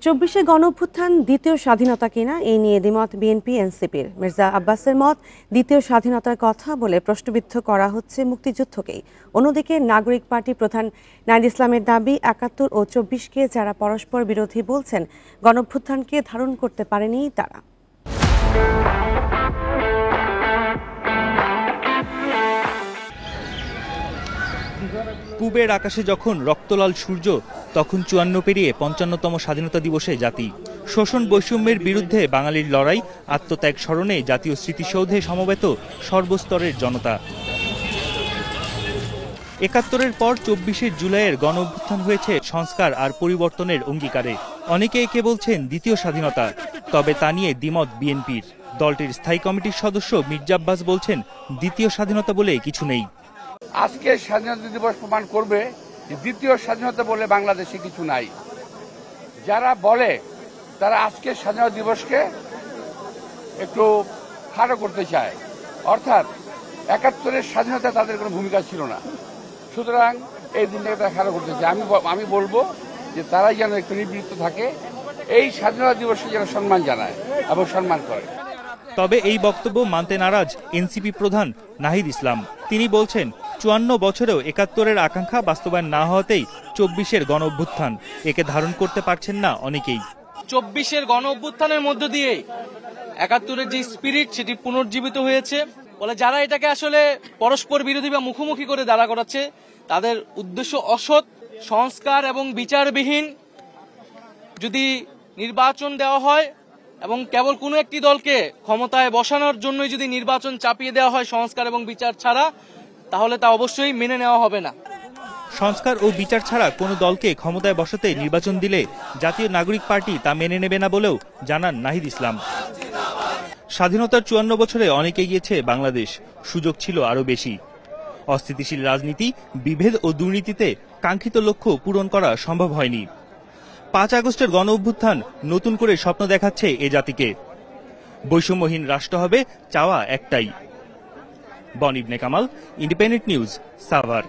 ২৪শে গণঅভ্যুত্থান দ্বিতীয় স্বাধীনতা কিনা এই নিয়ে দ্বিমত বিএনপি এনসিপির। মির্জা আব্বাসের মত দ্বিতীয় স্বাধীনতার কথা বলে প্রশ্নবিদ্ধ করা হচ্ছে মুক্তিযুদ্ধকেই। অন্যদিকে নাগরিক পার্টি প্রধান নাহিদ ইসলামের দাবি ৭১ ও ২৪কে যারা পরস্পর বিরোধী বলছেন গণঅভ্যুত্থানকে ধারণ করতে পারেনি তারা। পূবের আকাশে যখন রক্তলাল সূর্য, তখন ৫৪ পেরিয়ে ৫৫তম স্বাধীনতা দিবসে জাতি। শোষণ বৈষম্যের বিরুদ্ধে বাঙালির লড়াই, আত্মত্যাগ স্মরণে জাতীয় স্মৃতিসৌধে সমবেত সর্বস্তরের জনতা। ৭১-এর পর ২৪শে জুলাইয়ের গণঅভ্যুত্থান হয়েছে সংস্কার আর পরিবর্তনের অঙ্গীকারে। অনেকে একে বলছেন দ্বিতীয় স্বাধীনতা, তবে তা নিয়ে দ্বিমত বিএনপির। দলটির স্থায়ী কমিটির সদস্য মির্জা আব্বাস বলছেন, দ্বিতীয় স্বাধীনতা বলে কিছু নেই। আজকে স্বাধীনতা দিবস প্রমাণ করবে যে দ্বিতীয় স্বাধীনতা বলে বাংলাদেশে কিছু নাই। যারা বলে তারা আজকে স্বাধীনতা দিবসকে একটু খাটো করতে চায়, অর্থাৎ ৭১-এর স্বাধীনতা তাদের কোনো ভূমিকা ছিল না, সুতরাং এই দিনটাকে তারা খাটো করতে চায়। আমি বলবো যে তারাই যেন একটু নিবৃত্ত থাকে, এই স্বাধীনতা দিবসকে যেন সম্মান জানায় এবং সম্মান করে। তবে এই বক্তব্য মানতে নারাজ এনসিপি প্রধান নাহিদ ইসলাম। তিনি বলছেন, ৫৪ বছরেও ৭১-এর আকাঙ্ক্ষা বাস্তবায়ন না হওয়াতেই ২৪শের গণঅভ্যুত্থান, একে ধারণ করতে পারছেন না অনেকেই। ২৪শের গণঅভ্যুত্থানের মধ্য দিয়ে ৭১-এর যে স্পিরিট সেটি পুনর্জীবিত হয়েছে বলে যারা এটাকে আসলে পরস্পর বিরোধী বা মুখোমুখি করে দাঁড়া করাচ্ছে, তাদের উদ্দেশ্য অসৎ, সংস্কার এবং বিচারবিহীন যদি নির্বাচন দেওয়া হয় এবং কেবল কোনো একটি দলকে ক্ষমতায় বসানোর জন্যই যদি নির্বাচন চাপিয়ে দেওয়া হয় সংস্কার এবং বিচার ছাড়া, তাহলে তা অবশ্যই মেনে নেওয়া হবে না। সংস্কার ও বিচার ছাড়া কোনো দলকে ক্ষমতায় বসাতে নির্বাচন দিলে জাতীয় নাগরিক পার্টি তা মেনে নেবে না বলেও জানান নাহিদ ইসলাম। স্বাধীনতার ৫৪ বছরে অনেক এগিয়েছে বাংলাদেশ, সুযোগ ছিল আরও বেশি। অস্থিতিশীল রাজনীতি, বিভেদ ও দুর্নীতিতে কাঙ্ক্ষিত লক্ষ্য পূরণ করা সম্ভব হয়নি। ৫ আগস্টের গণঅভ্যুত্থান নতুন করে স্বপ্ন দেখাচ্ছে এ জাতিকে। বৈষম্যহীন রাষ্ট্র হবে চাওয়া একটাই। বন ইবনে কামাল, ইন্ডিপেন্ডেন্ট নিউজ, সাভার।